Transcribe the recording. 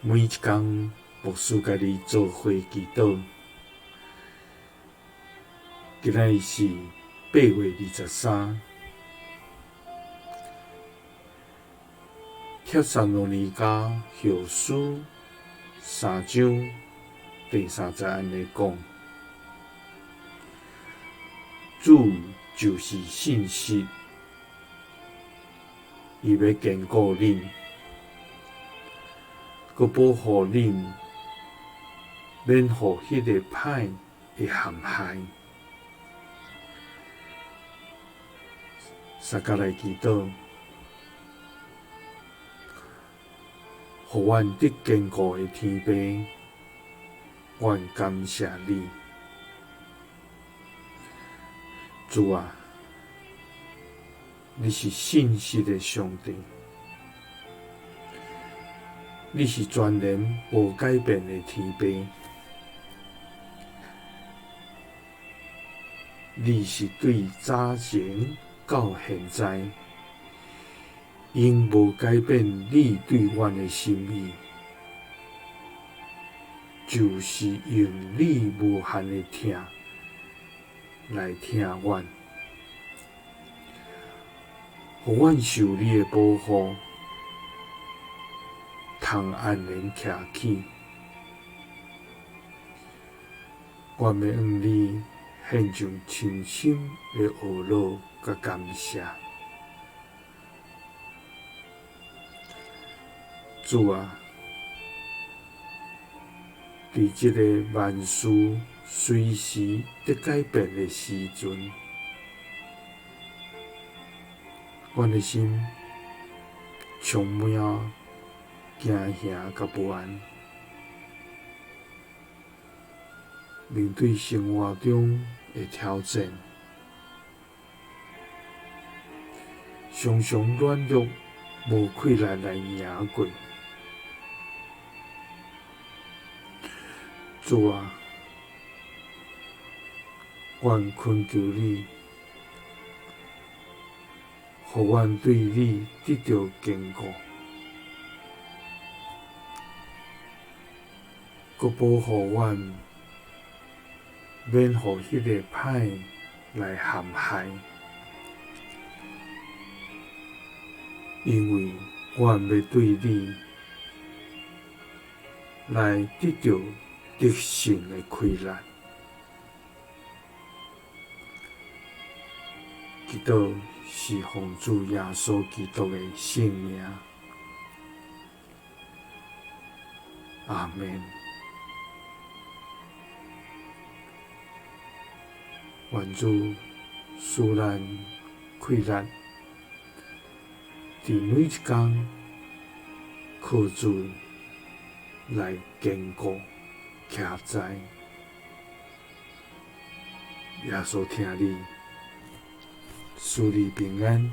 每一天，牧师家己做伙祈祷。今仔是8月23，帖撒罗尼迦后书3章第3节安尼讲：主就是信实，伊要坚固恁，佮保护恁，免互迄个歹会陷害。三甲来祈祷，互阮得坚固的天父，阮感谢你，主啊，你是信实的上帝，你是全然无改变的天父，你是对早前到现在，永无改变你对阮的心意，就是用你无限的疼来疼阮，互阮受你的保护，通安然徛起。阮要向你献上深深的懊恼甲感谢。主啊，伫即个万事随时在改变的时阵，阮的心充满惊吓甲不安。面对生活中的挑战，常常软弱无气力来赢过。主啊，阮恳求你，互阮对你得到坚固，佮保护阮，免互迄个歹来陷害。因为阮要对你来得到得胜的亏难。祈祷是奉主耶稣基督的圣名，阿们。愿主使咱气力，伫每一天靠主来坚固徛在。耶稣听你，赐你平安。